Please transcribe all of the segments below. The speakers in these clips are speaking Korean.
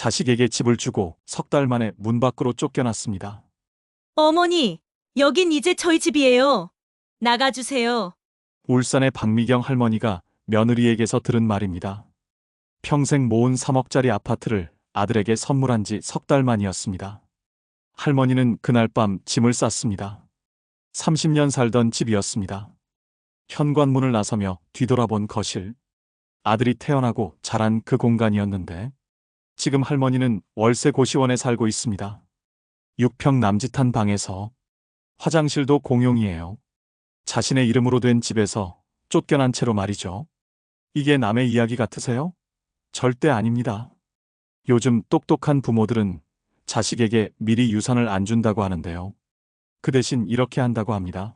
자식에게 집을 주고 석 달 만에 문 밖으로 쫓겨났습니다. 어머니, 여긴 이제 저희 집이에요. 나가주세요. 울산의 박미경 할머니가 며느리에게서 들은 말입니다. 평생 모은 3억짜리 아파트를 아들에게 선물한 지 석 달 만이었습니다. 할머니는 그날 밤 짐을 쌌습니다. 30년 살던 집이었습니다. 현관문을 나서며 뒤돌아본 거실. 아들이 태어나고 자란 그 공간이었는데 지금 할머니는 월세 고시원에 살고 있습니다. 6평 남짓한 방에서 화장실도 공용이에요. 자신의 이름으로 된 집에서 쫓겨난 채로 말이죠. 이게 남의 이야기 같으세요? 절대 아닙니다. 요즘 똑똑한 부모들은 자식에게 미리 유산을 안 준다고 하는데요. 그 대신 이렇게 한다고 합니다.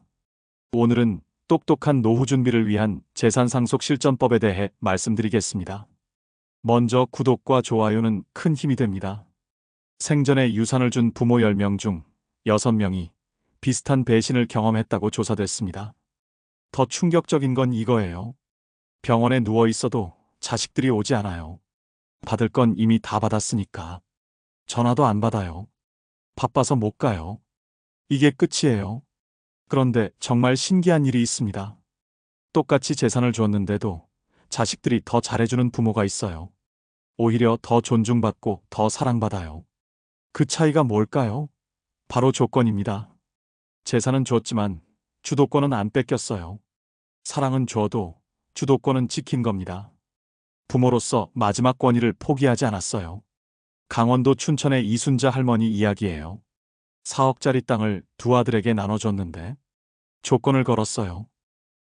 오늘은 똑똑한 노후 준비를 위한 재산 상속 실전법에 대해 말씀드리겠습니다. 먼저 구독과 좋아요는 큰 힘이 됩니다. 생전에 유산을 준 부모 10명 중 6명이 비슷한 배신을 경험했다고 조사됐습니다. 더 충격적인 건 이거예요. 병원에 누워 있어도 자식들이 오지 않아요. 받을 건 이미 다 받았으니까. 전화도 안 받아요. 바빠서 못 가요. 이게 끝이에요. 그런데 정말 신기한 일이 있습니다. 똑같이 재산을 주었는데도 자식들이 더 잘해주는 부모가 있어요. 오히려 더 존중받고 더 사랑받아요. 그 차이가 뭘까요? 바로 조건입니다. 재산은 줬지만 주도권은 안 뺏겼어요. 사랑은 줘도 주도권은 지킨 겁니다. 부모로서 마지막 권위를 포기하지 않았어요. 강원도 춘천의 이순자 할머니 이야기예요. 4억짜리 땅을 두 아들에게 나눠줬는데 조건을 걸었어요.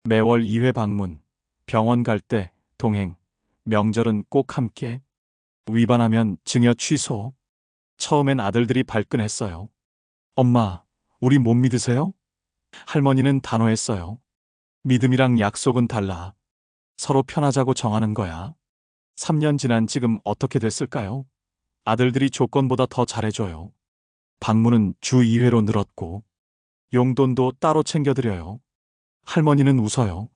매월 2회 방문, 병원 갈 때 동행, 명절은 꼭 함께, 위반하면 증여 취소. 처음엔 아들들이 발끈했어요. 엄마, 우리 못 믿으세요? 할머니는 단호했어요. 믿음이랑 약속은 달라. 서로 편하자고 정하는 거야. 3년 지난 지금 어떻게 됐을까요? 아들들이 조건보다 더 잘해줘요. 방문은 주 2회로 늘었고, 용돈도 따로 챙겨드려요. 할머니는 웃어요.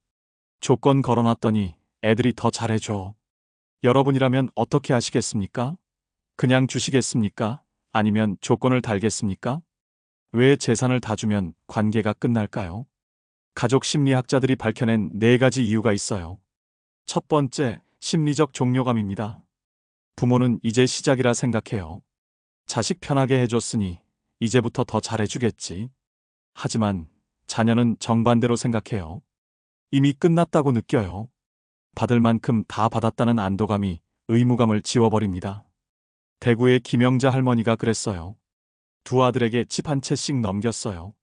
조건 걸어놨더니 애들이 더 잘해줘. 여러분이라면 어떻게 하시겠습니까? 그냥 주시겠습니까? 아니면 조건을 달겠습니까? 왜 재산을 다 주면 관계가 끝날까요? 가족 심리학자들이 밝혀낸 4가지 이유가 있어요. 첫 번째, 심리적 종료감입니다. 부모는 이제 시작이라 생각해요. 자식 편하게 해줬으니 이제부터 더 잘해주겠지. 하지만 자녀는 정반대로 생각해요. 이미 끝났다고 느껴요. 받을 만큼 다 받았다는 안도감이 의무감을 지워버립니다. 대구의 김영자 할머니가 그랬어요. 두 아들에게 집 한 채씩 넘겼어요.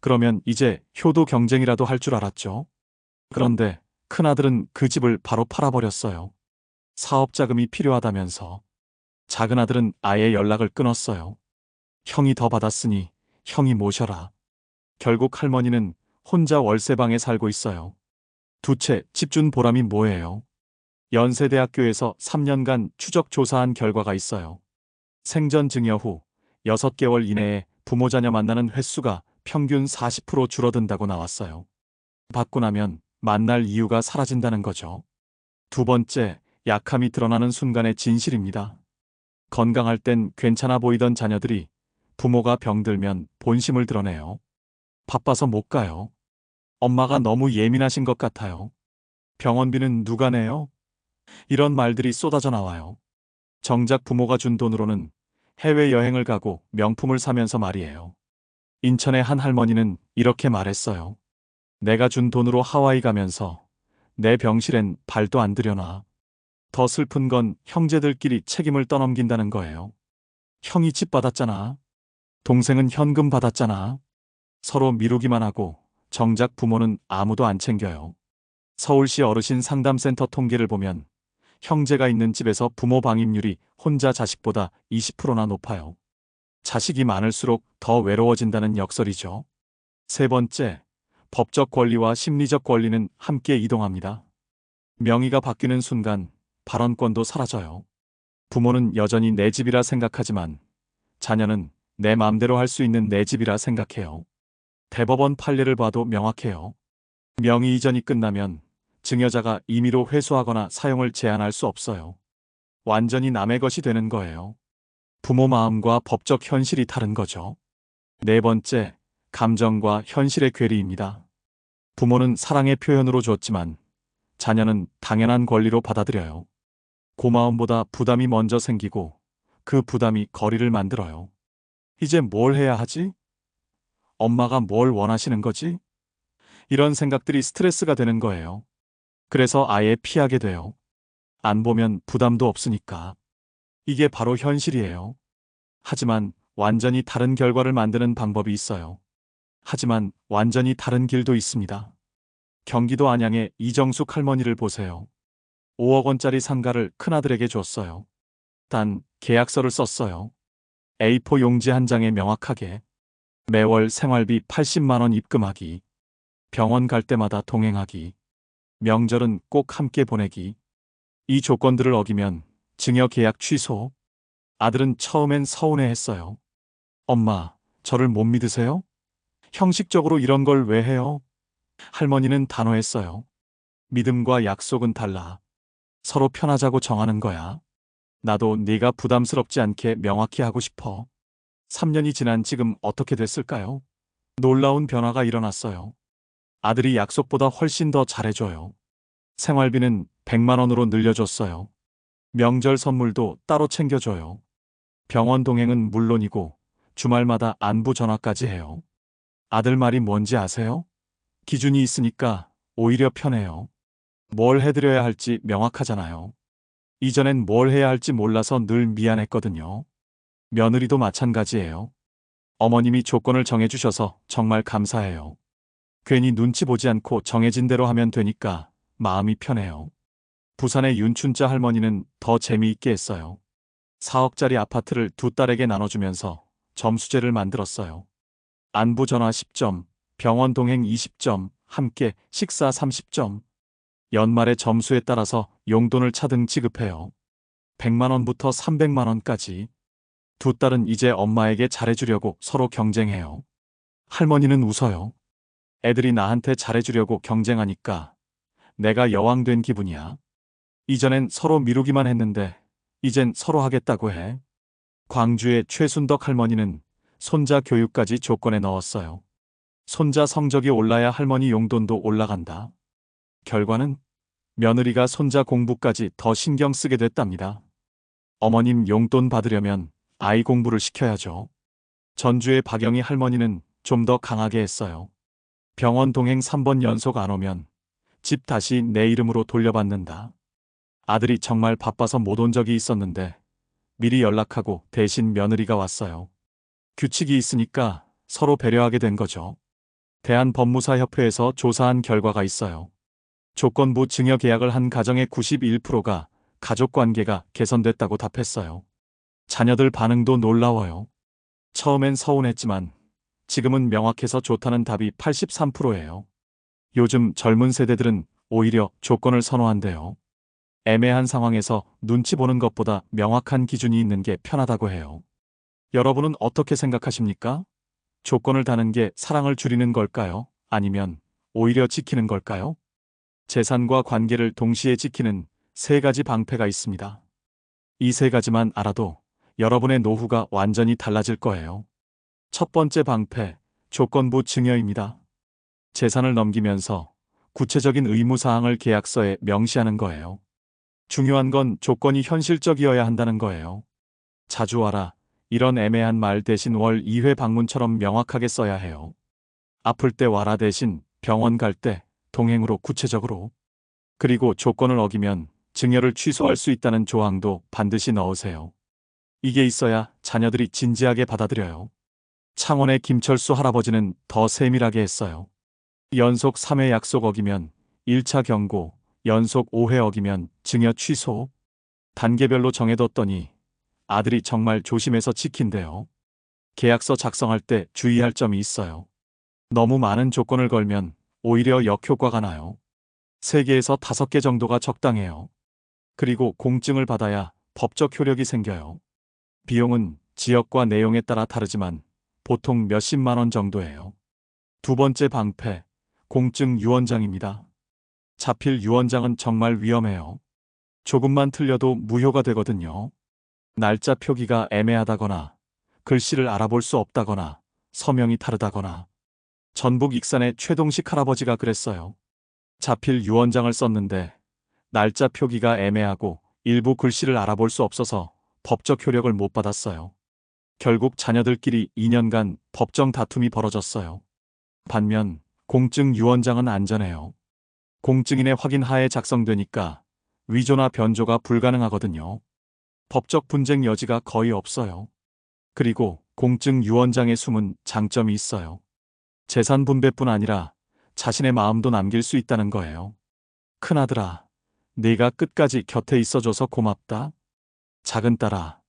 그러면 이제 효도 경쟁이라도 할 줄 알았죠. 그런데 큰아들은 그 집을 바로 팔아버렸어요. 사업 자금이 필요하다면서. 작은 아들은 아예 연락을 끊었어요. 형이 더 받았으니 형이 모셔라. 결국 할머니는 혼자 월세방에 살고 있어요. 두 채 집 준 보람이 뭐예요? 연세대학교에서 3년간 추적 조사한 결과가 있어요. 생전 증여 후 6개월 이내에 부모 자녀 만나는 횟수가 평균 40% 줄어든다고 나왔어요. 받고 나면 만날 이유가 사라진다는 거죠. 두 번째, 약함이 드러나는 순간의 진실입니다. 건강할 땐 괜찮아 보이던 자녀들이 부모가 병들면 본심을 드러내요. 바빠서 못 가요. 엄마가 너무 예민하신 것 같아요. 병원비는 누가 내요? 이런 말들이 쏟아져 나와요. 정작 부모가 준 돈으로는 해외여행을 가고 명품을 사면서 말이에요. 인천의 한 할머니는 이렇게 말했어요. 내가 준 돈으로 하와이 가면서 내 병실엔 발도 안 들여놔. 더 슬픈 건 형제들끼리 책임을 떠넘긴다는 거예요. 형이 집 받았잖아. 동생은 현금 받았잖아. 서로 미루기만 하고 정작 부모는 아무도 안 챙겨요. 서울시 어르신 상담센터 통계를 보면 형제가 있는 집에서 부모 방임률이 혼자 자식보다 20%나 높아요. 자식이 많을수록 더 외로워진다는 역설이죠. 세 번째, 법적 권리와 심리적 권리는 함께 이동합니다. 명의가 바뀌는 순간 발언권도 사라져요. 부모는 여전히 내 집이라 생각하지만 자녀는 내 마음대로 할 수 있는 내 집이라 생각해요. 대법원 판례를 봐도 명확해요. 명의 이전이 끝나면 증여자가 임의로 회수하거나 사용을 제한할 수 없어요. 완전히 남의 것이 되는 거예요. 부모 마음과 법적 현실이 다른 거죠. 네 번째, 감정과 현실의 괴리입니다. 부모는 사랑의 표현으로 줬지만 자녀는 당연한 권리로 받아들여요. 고마움보다 부담이 먼저 생기고 그 부담이 거리를 만들어요. 이제 뭘 해야 하지? 엄마가 뭘 원하시는 거지? 이런 생각들이 스트레스가 되는 거예요. 그래서 아예 피하게 돼요. 안 보면 부담도 없으니까. 이게 바로 현실이에요. 하지만 완전히 다른 결과를 만드는 방법이 있어요. 하지만 완전히 다른 길도 있습니다. 경기도 안양의 이정숙 할머니를 보세요. 5억 원짜리 상가를 큰아들에게 줬어요. 단 계약서를 썼어요. A4 용지 한 장에 명확하게 매월 생활비 80만 원 입금하기, 병원 갈 때마다 동행하기, 명절은 꼭 함께 보내기. 이 조건들을 어기면 증여 계약 취소. 아들은 처음엔 서운해했어요. 엄마, 저를 못 믿으세요? 형식적으로 이런 걸 왜 해요? 할머니는 단호했어요. 믿음과 약속은 달라. 서로 편하자고 정하는 거야. 나도 네가 부담스럽지 않게 명확히 하고 싶어. 3년이 지난 지금 어떻게 됐을까요? 놀라운 변화가 일어났어요. 아들이 약속보다 훨씬 더 잘해줘요. 생활비는 100만 원으로 늘려줬어요. 명절 선물도 따로 챙겨줘요. 병원 동행은 물론이고 주말마다 안부 전화까지 해요. 아들 말이 뭔지 아세요? 기준이 있으니까 오히려 편해요. 뭘 해드려야 할지 명확하잖아요. 이전엔 뭘 해야 할지 몰라서 늘 미안했거든요. 며느리도 마찬가지예요. 어머님이 조건을 정해주셔서 정말 감사해요. 괜히 눈치 보지 않고 정해진 대로 하면 되니까 마음이 편해요. 부산의 윤춘자 할머니는 더 재미있게 했어요. 4억짜리 아파트를 두 딸에게 나눠주면서 점수제를 만들었어요. 안부 전화 10점, 병원 동행 20점, 함께 식사 30점. 연말의 점수에 따라서 용돈을 차등 지급해요. 100만 원부터 300만 원까지. 두 딸은 이제 엄마에게 잘해주려고 서로 경쟁해요. 할머니는 웃어요. 애들이 나한테 잘해주려고 경쟁하니까 내가 여왕 된 기분이야. 이전엔 서로 미루기만 했는데 이젠 서로 하겠다고 해. 광주의 최순덕 할머니는 손자 교육까지 조건에 넣었어요. 손자 성적이 올라야 할머니 용돈도 올라간다. 결과는 며느리가 손자 공부까지 더 신경 쓰게 됐답니다. 어머님 용돈 받으려면 아이 공부를 시켜야죠. 전주의 박영희 할머니는 좀 더 강하게 했어요. 병원 동행 3번 연속 안 오면 집 다시 내 이름으로 돌려받는다. 아들이 정말 바빠서 못 온 적이 있었는데 미리 연락하고 대신 며느리가 왔어요. 규칙이 있으니까 서로 배려하게 된 거죠. 대한법무사협회에서 조사한 결과가 있어요. 조건부 증여 계약을 한 가정의 91%가 가족관계가 개선됐다고 답했어요. 자녀들 반응도 놀라워요. 처음엔 서운했지만 지금은 명확해서 좋다는 답이 83%예요. 요즘 젊은 세대들은 오히려 조건을 선호한대요. 애매한 상황에서 눈치 보는 것보다 명확한 기준이 있는 게 편하다고 해요. 여러분은 어떻게 생각하십니까? 조건을 다는 게 사랑을 줄이는 걸까요? 아니면 오히려 지키는 걸까요? 재산과 관계를 동시에 지키는 세 가지 방패가 있습니다. 이 세 가지만 알아도 여러분의 노후가 완전히 달라질 거예요. 첫 번째 방패, 조건부 증여입니다. 재산을 넘기면서 구체적인 의무사항을 계약서에 명시하는 거예요. 중요한 건 조건이 현실적이어야 한다는 거예요. 자주 와라. 이런 애매한 말 대신 월 2회 방문처럼 명확하게 써야 해요. 아플 때 와라 대신 병원 갈 때 동행으로 구체적으로. 그리고 조건을 어기면 증여를 취소할 수 있다는 조항도 반드시 넣으세요. 이게 있어야 자녀들이 진지하게 받아들여요. 창원의 김철수 할아버지는 더 세밀하게 했어요. 연속 3회 약속 어기면 1차 경고, 연속 5회 어기면 증여 취소. 단계별로 정해뒀더니 아들이 정말 조심해서 지킨대요. 계약서 작성할 때 주의할 점이 있어요. 너무 많은 조건을 걸면 오히려 역효과가 나요. 3개에서 5개 정도가 적당해요. 그리고 공증을 받아야 법적 효력이 생겨요. 비용은 지역과 내용에 따라 다르지만 보통 몇십만 원 정도예요. 두 번째 방패, 공증 유언장입니다. 자필 유언장은 정말 위험해요. 조금만 틀려도 무효가 되거든요. 날짜 표기가 애매하다거나, 글씨를 알아볼 수 없다거나, 서명이 다르다거나. 전북 익산의 최동식 할아버지가 그랬어요. 자필 유언장을 썼는데 날짜 표기가 애매하고 일부 글씨를 알아볼 수 없어서 법적 효력을 못 받았어요. 결국 자녀들끼리 2년간 법정 다툼이 벌어졌어요. 반면 공증 유언장은 안전해요. 공증인의 확인 하에 작성되니까 위조나 변조가 불가능하거든요. 법적 분쟁 여지가 거의 없어요. 그리고 공증 유언장의 숨은 장점이 있어요. 재산 분배뿐 아니라 자신의 마음도 남길 수 있다는 거예요. 큰아들아, 네가 끝까지 곁에 있어줘서 고맙다. 작은딸아,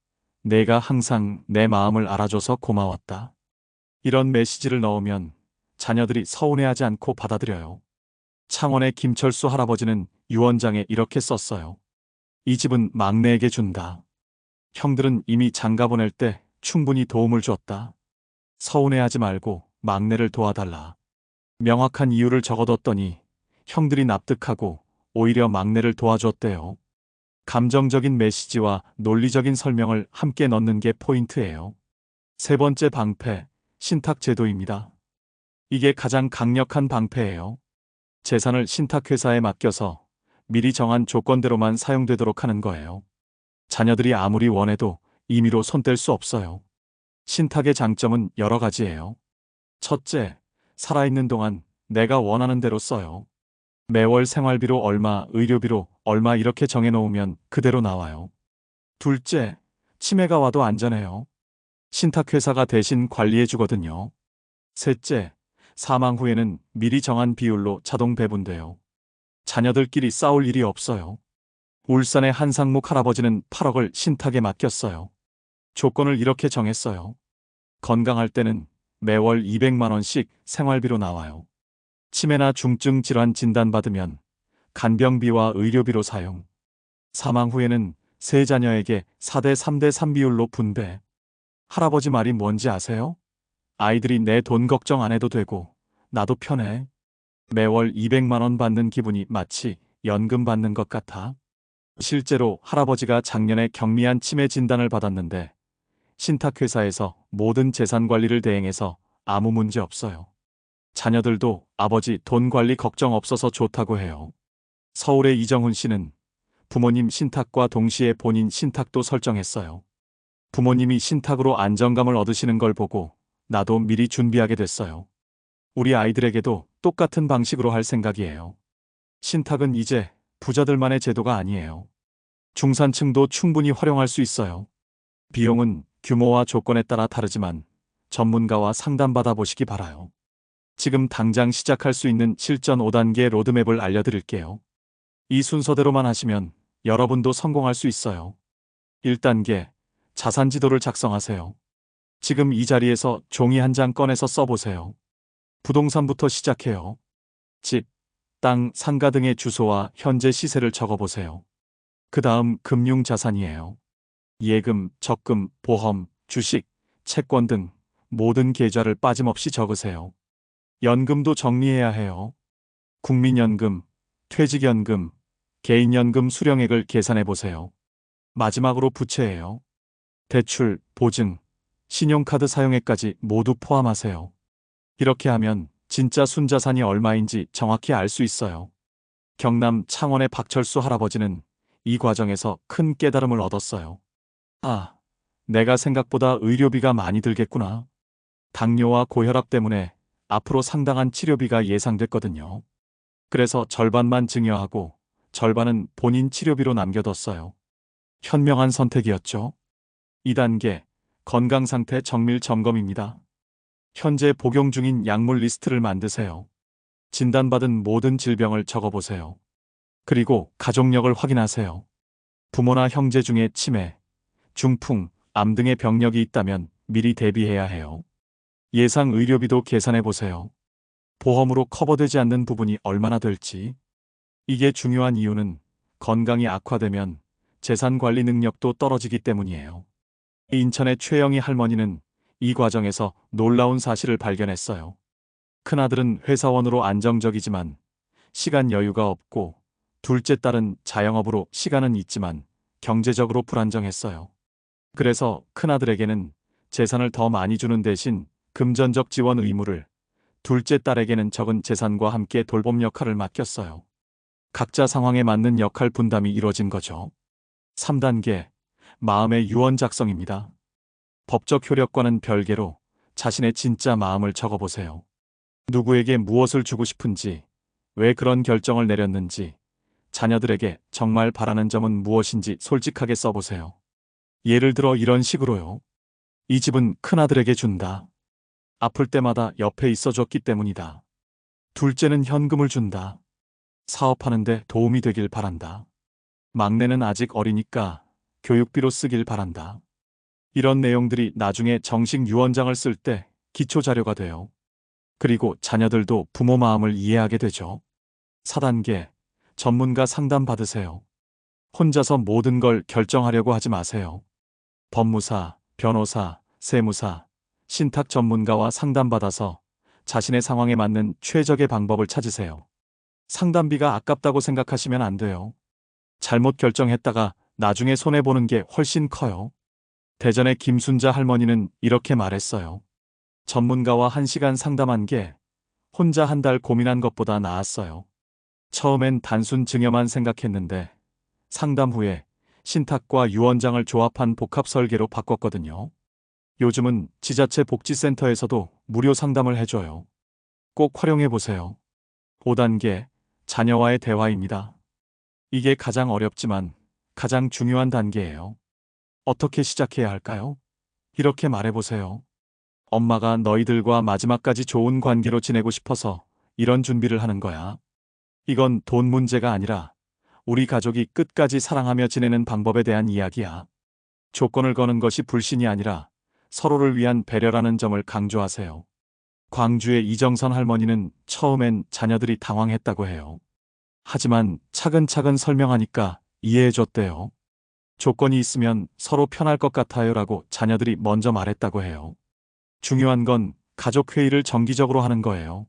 내가 항상 내 마음을 알아줘서 고마웠다. 이런 메시지를 넣으면 자녀들이 서운해하지 않고 받아들여요. 창원의 김철수 할아버지는 유언장에 이렇게 썼어요. 이 집은 막내에게 준다. 형들은 이미 장가 보낼 때 충분히 도움을 줬다. 서운해하지 말고 막내를 도와달라. 명확한 이유를 적어뒀더니 형들이 납득하고 오히려 막내를 도와줬대요. 감정적인 메시지와 논리적인 설명을 함께 넣는 게 포인트예요. 세 번째 방패, 신탁제도입니다. 이게 가장 강력한 방패예요. 재산을 신탁회사에 맡겨서 미리 정한 조건대로만 사용되도록 하는 거예요. 자녀들이 아무리 원해도 임의로 손 뗄 수 없어요. 신탁의 장점은 여러 가지예요. 첫째, 살아있는 동안 내가 원하는 대로 써요. 매월 생활비로 얼마, 의료비로 얼마 이렇게 정해놓으면 그대로 나와요. 둘째, 치매가 와도 안전해요. 신탁회사가 대신 관리해주거든요. 셋째, 사망 후에는 미리 정한 비율로 자동 배분돼요. 자녀들끼리 싸울 일이 없어요. 울산의 한상묵 할아버지는 8억을 신탁에 맡겼어요. 조건을 이렇게 정했어요. 건강할 때는 매월 200만 원씩 생활비로 나와요. 치매나 중증 질환 진단받으면 간병비와 의료비로 사용. 사망 후에는 세 자녀에게 4대 3대 3 비율로 분배. 할아버지 말이 뭔지 아세요? 아이들이 내 돈 걱정 안 해도 되고 나도 편해. 매월 200만 원 받는 기분이 마치 연금 받는 것 같아. 실제로 할아버지가 작년에 경미한 치매 진단을 받았는데 신탁회사에서 모든 재산 관리를 대행해서 아무 문제 없어요. 자녀들도 아버지 돈 관리 걱정 없어서 좋다고 해요. 서울의 이정훈 씨는 부모님 신탁과 동시에 본인 신탁도 설정했어요. 부모님이 신탁으로 안정감을 얻으시는 걸 보고 나도 미리 준비하게 됐어요. 우리 아이들에게도 똑같은 방식으로 할 생각이에요. 신탁은 이제 부자들만의 제도가 아니에요. 중산층도 충분히 활용할 수 있어요. 비용은 규모와 조건에 따라 다르지만 전문가와 상담받아 보시기 바라요. 지금 당장 시작할 수 있는 실전 5단계 로드맵을 알려드릴게요. 이 순서대로만 하시면 여러분도 성공할 수 있어요. 1단계, 자산지도를 작성하세요. 지금 이 자리에서 종이 한 장 꺼내서 써보세요. 부동산부터 시작해요. 집, 땅, 상가 등의 주소와 현재 시세를 적어보세요. 그 다음 금융자산이에요. 예금, 적금, 보험, 주식, 채권 등 모든 계좌를 빠짐없이 적으세요. 연금도 정리해야 해요. 국민연금, 퇴직연금, 개인연금 수령액을 계산해 보세요. 마지막으로 부채예요. 대출, 보증, 신용카드 사용액까지 모두 포함하세요. 이렇게 하면 진짜 순자산이 얼마인지 정확히 알 수 있어요. 경남 창원의 박철수 할아버지는 이 과정에서 큰 깨달음을 얻었어요. 아, 내가 생각보다 의료비가 많이 들겠구나. 당뇨와 고혈압 때문에 앞으로 상당한 치료비가 예상됐거든요. 그래서 절반만 증여하고 절반은 본인 치료비로 남겨뒀어요. 현명한 선택이었죠. 2단계, 건강상태 정밀 점검입니다. 현재 복용 중인 약물 리스트를 만드세요. 진단받은 모든 질병을 적어보세요. 그리고 가족력을 확인하세요. 부모나 형제 중에 치매, 중풍, 암 등의 병력이 있다면 미리 대비해야 해요. 예상 의료비도 계산해 보세요. 보험으로 커버되지 않는 부분이 얼마나 될지. 이게 중요한 이유는 건강이 악화되면 재산 관리 능력도 떨어지기 때문이에요. 인천의 최영희 할머니는 이 과정에서 놀라운 사실을 발견했어요. 큰아들은 회사원으로 안정적이지만 시간 여유가 없고 둘째 딸은 자영업으로 시간은 있지만 경제적으로 불안정했어요. 그래서 큰아들에게는 재산을 더 많이 주는 대신 금전적 지원 의무를, 둘째 딸에게는 적은 재산과 함께 돌봄 역할을 맡겼어요. 각자 상황에 맞는 역할 분담이 이루어진 거죠. 3단계, 마음의 유언 작성입니다. 법적 효력과는 별개로 자신의 진짜 마음을 적어보세요. 누구에게 무엇을 주고 싶은지, 왜 그런 결정을 내렸는지, 자녀들에게 정말 바라는 점은 무엇인지 솔직하게 써보세요. 예를 들어 이런 식으로요. 이 집은 큰아들에게 준다. 아플 때마다 옆에 있어줬기 때문이다. 둘째는 현금을 준다. 사업하는데 도움이 되길 바란다. 막내는 아직 어리니까 교육비로 쓰길 바란다. 이런 내용들이 나중에 정식 유언장을 쓸 때 기초 자료가 돼요. 그리고 자녀들도 부모 마음을 이해하게 되죠. 4단계, 전문가 상담 받으세요. 혼자서 모든 걸 결정하려고 하지 마세요. 법무사, 변호사, 세무사, 신탁 전문가와 상담받아서 자신의 상황에 맞는 최적의 방법을 찾으세요. 상담비가 아깝다고 생각하시면 안 돼요. 잘못 결정했다가 나중에 손해보는 게 훨씬 커요. 대전의 김순자 할머니는 이렇게 말했어요. 전문가와 1시간 상담한 게 혼자 한 달 고민한 것보다 나았어요. 처음엔 단순 증여만 생각했는데 상담 후에 신탁과 유언장을 조합한 복합 설계로 바꿨거든요. 요즘은 지자체 복지센터에서도 무료 상담을 해줘요. 꼭 활용해 보세요. 5단계, 자녀와의 대화입니다. 이게 가장 어렵지만 가장 중요한 단계예요. 어떻게 시작해야 할까요? 이렇게 말해보세요. 엄마가 너희들과 마지막까지 좋은 관계로 지내고 싶어서 이런 준비를 하는 거야. 이건 돈 문제가 아니라 우리 가족이 끝까지 사랑하며 지내는 방법에 대한 이야기야. 조건을 거는 것이 불신이 아니라 서로를 위한 배려라는 점을 강조하세요. 광주의 이정선 할머니는 처음엔 자녀들이 당황했다고 해요. 하지만 차근차근 설명하니까 이해해줬대요. 조건이 있으면 서로 편할 것 같아요라고 자녀들이 먼저 말했다고 해요. 중요한 건 가족회의를 정기적으로 하는 거예요.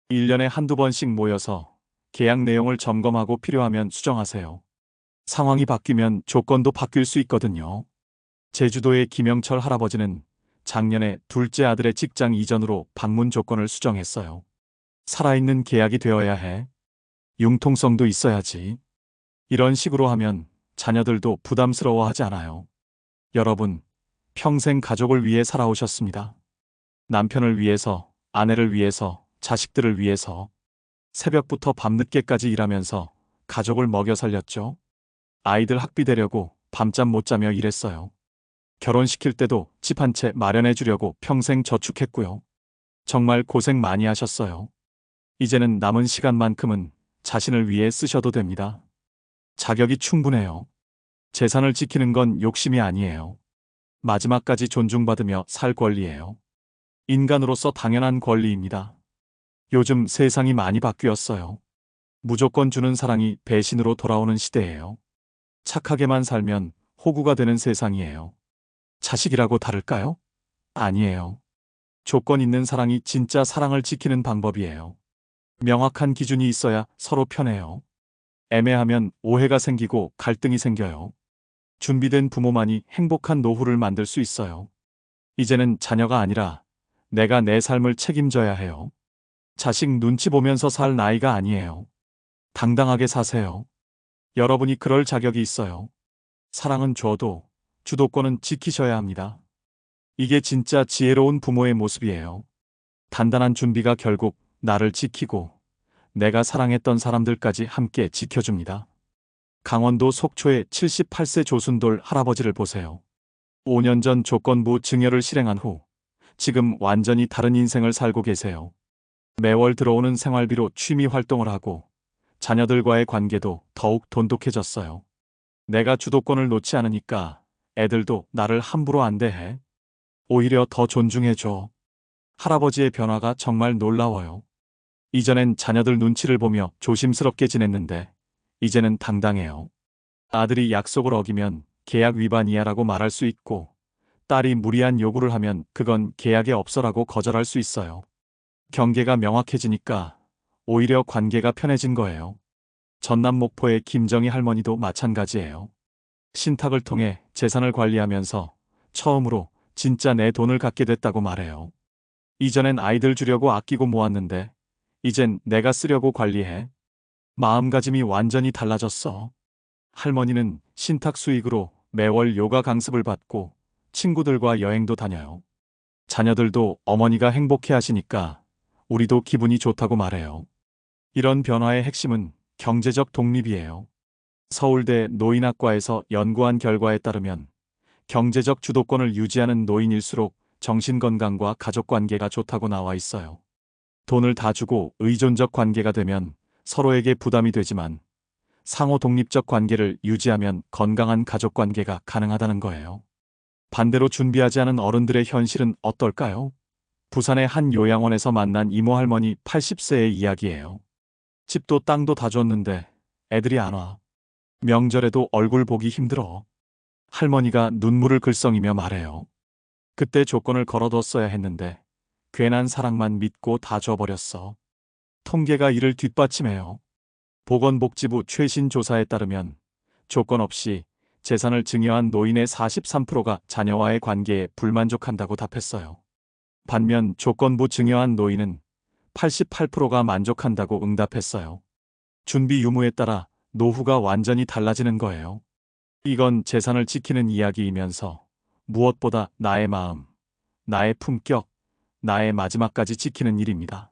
1년에 한두 번씩 모여서 계약 내용을 점검하고 필요하면 수정하세요. 상황이 바뀌면 조건도 바뀔 수 있거든요. 제주도의 김영철 할아버지는 작년에 둘째 아들의 직장 이전으로 방문 조건을 수정했어요. 살아있는 계약이 되어야 해. 융통성도 있어야지. 이런 식으로 하면 자녀들도 부담스러워하지 않아요. 여러분, 평생 가족을 위해 살아오셨습니다. 남편을 위해서, 아내를 위해서, 자식들을 위해서. 새벽부터 밤늦게까지 일하면서 가족을 먹여 살렸죠. 아이들 학비 대려고 밤잠 못 자며 일했어요. 결혼시킬 때도 집 한 채 마련해 주려고 평생 저축했고요. 정말 고생 많이 하셨어요. 이제는 남은 시간만큼은 자신을 위해 쓰셔도 됩니다. 자격이 충분해요. 재산을 지키는 건 욕심이 아니에요. 마지막까지 존중받으며 살 권리예요. 인간으로서 당연한 권리입니다. 요즘 세상이 많이 바뀌었어요. 무조건 주는 사랑이 배신으로 돌아오는 시대예요. 착하게만 살면 호구가 되는 세상이에요. 자식이라고 다를까요? 아니에요. 조건 있는 사랑이 진짜 사랑을 지키는 방법이에요. 명확한 기준이 있어야 서로 편해요. 애매하면 오해가 생기고 갈등이 생겨요. 준비된 부모만이 행복한 노후를 만들 수 있어요. 이제는 자녀가 아니라 내가 내 삶을 책임져야 해요. 자식 눈치 보면서 살 나이가 아니에요. 당당하게 사세요. 여러분이 그럴 자격이 있어요. 사랑은 줘도 주도권은 지키셔야 합니다. 이게 진짜 지혜로운 부모의 모습이에요. 단단한 준비가 결국 나를 지키고 내가 사랑했던 사람들까지 함께 지켜줍니다. 강원도 속초의 78세 조순돌 할아버지를 보세요. 5년 전 조건부 증여를 실행한 후 지금 완전히 다른 인생을 살고 계세요. 매월 들어오는 생활비로 취미 활동을 하고 자녀들과의 관계도 더욱 돈독해졌어요. 내가 주도권을 놓지 않으니까 애들도 나를 함부로 안 대해. 오히려 더 존중해줘. 할아버지의 변화가 정말 놀라워요. 이전엔 자녀들 눈치를 보며 조심스럽게 지냈는데 이제는 당당해요. 아들이 약속을 어기면 계약 위반이야라고 말할 수 있고 딸이 무리한 요구를 하면 그건 계약에 없어라고 거절할 수 있어요. 경계가 명확해지니까 오히려 관계가 편해진 거예요. 전남 목포의 김정희 할머니도 마찬가지예요. 신탁을 통해 재산을 관리하면서 처음으로 진짜 내 돈을 갖게 됐다고 말해요. 이전엔 아이들 주려고 아끼고 모았는데 이젠 내가 쓰려고 관리해. 마음가짐이 완전히 달라졌어. 할머니는 신탁 수익으로 매월 요가 강습을 받고 친구들과 여행도 다녀요. 자녀들도 어머니가 행복해 하시니까 우리도 기분이 좋다고 말해요. 이런 변화의 핵심은 경제적 독립이에요. 서울대 노인학과에서 연구한 결과에 따르면 경제적 주도권을 유지하는 노인일수록 정신건강과 가족관계가 좋다고 나와 있어요. 돈을 다 주고 의존적 관계가 되면 서로에게 부담이 되지만 상호 독립적 관계를 유지하면 건강한 가족관계가 가능하다는 거예요. 반대로 준비하지 않은 어른들의 현실은 어떨까요? 부산의 한 요양원에서 만난 이모 할머니 80세의 이야기예요. 집도 땅도 다 줬는데 애들이 안 와. 명절에도 얼굴 보기 힘들어. 할머니가 눈물을 글썽이며 말해요. 그때 조건을 걸어뒀어야 했는데 괜한 사랑만 믿고 다 줘버렸어. 통계가 이를 뒷받침해요. 보건복지부 최신 조사에 따르면 조건 없이 재산을 증여한 노인의 43%가 자녀와의 관계에 불만족한다고 답했어요. 반면 조건부 증여한 노인은 88%가 만족한다고 응답했어요. 준비 유무에 따라 노후가 완전히 달라지는 거예요. 이건 재산을 지키는 이야기이면서 무엇보다 나의 마음, 나의 품격, 나의 마지막까지 지키는 일입니다.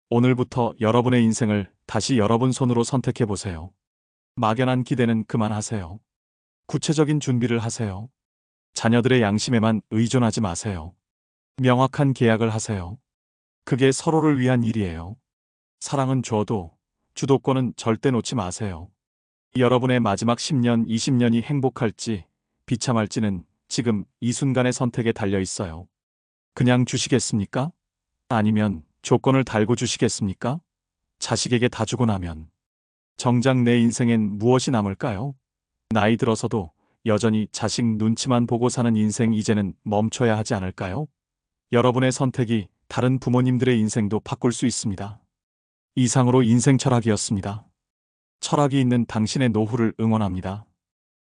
오늘부터 여러분의 인생을 다시 여러분 손으로 선택해 보세요. 막연한 기대는 그만하세요. 구체적인 준비를 하세요. 자녀들의 양심에만 의존하지 마세요. 명확한 계약을 하세요. 그게 서로를 위한 일이에요. 사랑은 줘도 주도권은 절대 놓지 마세요. 여러분의 마지막 10년, 20년이 행복할지 비참할지는 지금 이 순간의 선택에 달려 있어요. 그냥 주시겠습니까? 아니면 조건을 달고 주시겠습니까? 자식에게 다 주고 나면 정작 내 인생엔 무엇이 남을까요? 나이 들어서도 여전히 자식 눈치만 보고 사는 인생 이제는 멈춰야 하지 않을까요? 여러분의 선택이 다른 부모님들의 인생도 바꿀 수 있습니다. 이상으로 인생 철학이었습니다. 철학이 있는 당신의 노후를 응원합니다.